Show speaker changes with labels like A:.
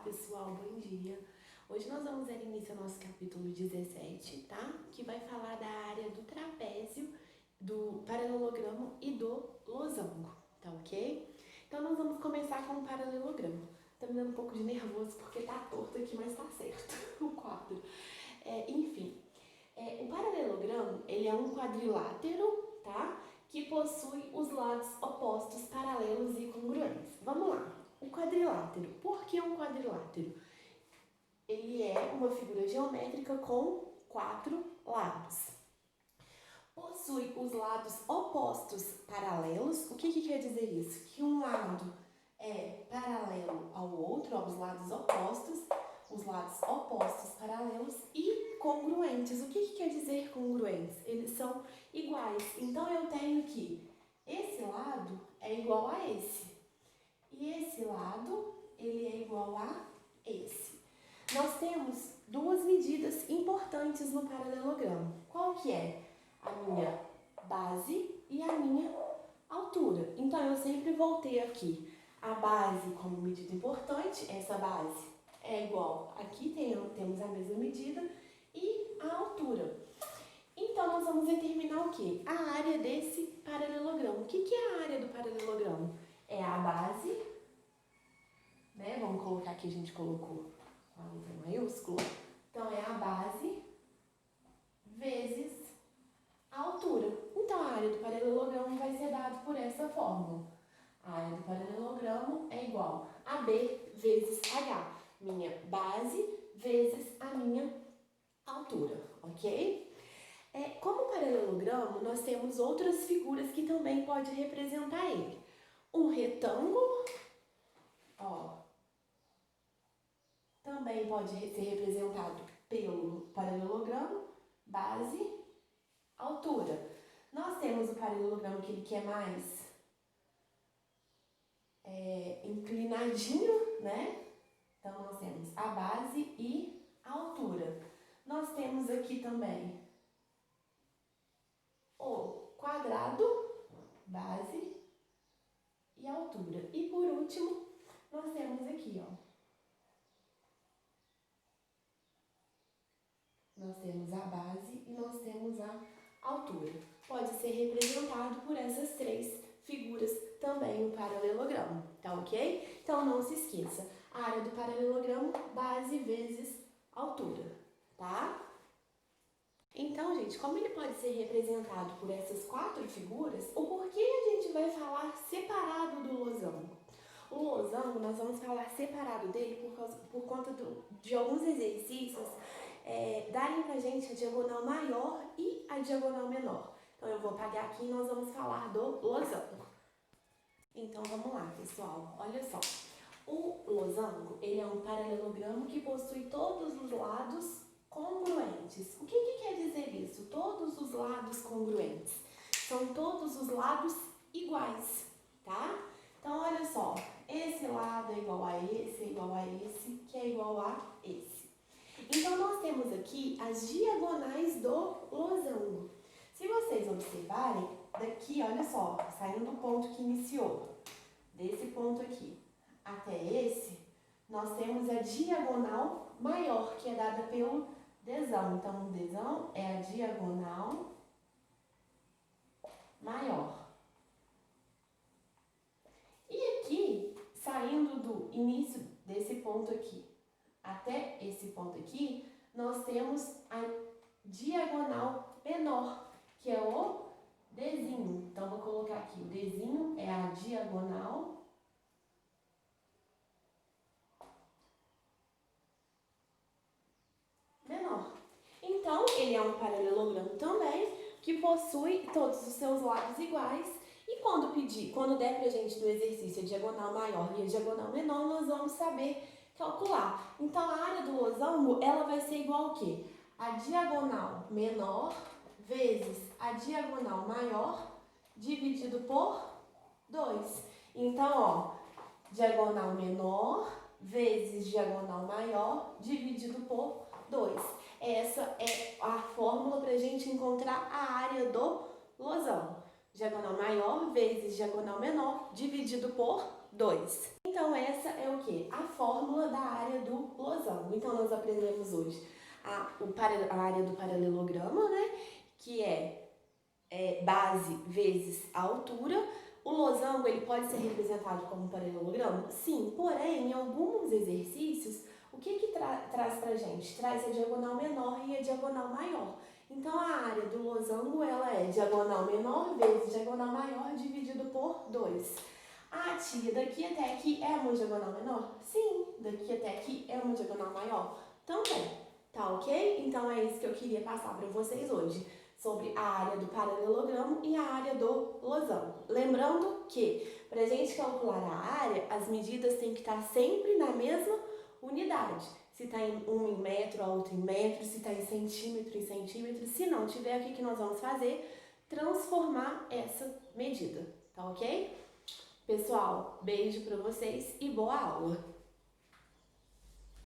A: pessoal, bom dia! Hoje nós vamos dar início ao nosso capítulo 17, tá? Que vai falar da área do trapézio, do paralelogramo e do losango, tá ok? Então nós vamos começar com o paralelogramo. Tá me dando um pouco de nervoso porque tá torto aqui, mas tá certo o quadro. O paralelogramo, ele é um quadrilátero, tá? Que possui os lados opostos, paralelos e congruentes. Vamos lá. O quadrilátero. Por que um quadrilátero? Ele é uma figura geométrica com 4 lados. Possui os lados opostos paralelos. O que quer dizer isso? Que um lado é paralelo ao outro, aos lados opostos, os lados opostos paralelos e congruentes. O que quer dizer congruentes? Eles são iguais. Então eu tenho que esse lado é igual a esse. E esse lado, ele é igual a esse. Nós temos duas medidas importantes no paralelogramo. Qual que é? A minha base e a minha altura. Então, eu sempre vou ter aqui a base como medida importante. Essa base é igual, aqui temos a mesma medida, e a altura. Então, nós vamos determinar o quê? A área desse paralelogramo. O que é a área do paralelogramo? É a base, né? Vamos colocar aqui, a gente colocou com a letra maiúscula. Então, é a base vezes a altura. Então, a área do paralelogramo vai ser dada por essa fórmula. A área do paralelogramo é igual a B vezes H. Minha base vezes a minha altura, ok? Como paralelogramo, nós temos outras figuras que também podem representar ele. Um retângulo, ó, também pode ser representado pelo paralelogramo, base, altura. Nós temos o paralelogramo que ele quer mais inclinadinho, né? Então, nós temos a base e a altura. Nós temos aqui também o quadrado, base e altura. E por último, nós temos aqui, ó. Nós temos a base e nós temos a altura. Pode ser representado por essas três figuras também o paralelogramo, tá ok? Então não se esqueça, a área do paralelogramo, base vezes altura, tá? Então, gente, como ele pode ser representado por essas 4 figuras, o porquê a gente vai falar separado do losango? O losango, nós vamos falar separado dele por conta de alguns exercícios darem pra gente a diagonal maior e a diagonal menor. Então, eu vou apagar aqui e nós vamos falar do losango. Então, vamos lá, pessoal. Olha só. O losango, ele é um paralelogramo que possui todos os lados congruentes. O que quer dizer isso? Todos os lados congruentes. São todos os lados iguais, tá? Então, olha só. Esse lado é igual a esse, que é igual a esse. Então, nós temos aqui as diagonais do losango. Se vocês observarem, daqui, olha só, saindo do ponto que iniciou, desse ponto aqui até esse, nós temos a diagonal maior, que é dada pelo desão. Então, o desão é a diagonal maior. E aqui, saindo do início desse ponto aqui até esse ponto aqui, nós temos a diagonal menor, que é o desenho. Então, vou colocar aqui, o desenho é a diagonal menor. Então, ele é um paralelogramo também, que possui todos os seus lados iguais. E quando der pra gente no exercício a diagonal maior e a diagonal menor, nós vamos saber calcular. Então, a área do losango, ela vai ser igual ao quê? A diagonal menor vezes a diagonal maior dividido por 2. Então, ó, diagonal menor vezes diagonal maior dividido por 2. Essa é a fórmula para a gente encontrar a área do losango. Diagonal maior vezes diagonal menor dividido por 2. Então, essa é o quê? A fórmula da área losango. Então, nós aprendemos hoje a área do paralelogramo, né? Que é base vezes a altura. O losango, ele pode ser representado como um paralelogramo? Sim, porém, em alguns exercícios, o que traz pra gente? Traz a diagonal menor e a diagonal maior. Então, a área do losango, ela é diagonal menor vezes diagonal maior dividido por 2. Ah, tia, daqui até aqui é uma diagonal menor? Sim, daqui até aqui é uma diagonal maior? Também, tá ok? Então, é isso que eu queria passar para vocês hoje, sobre a área do paralelogramo e a área do losango. Lembrando que, para a gente calcular a área, as medidas têm que estar sempre na mesma unidade. Se está um em metro, a outra em metro, se está em centímetro. Se não tiver, o que nós vamos fazer? Transformar essa medida, tá ok? Pessoal, beijo para vocês e boa aula!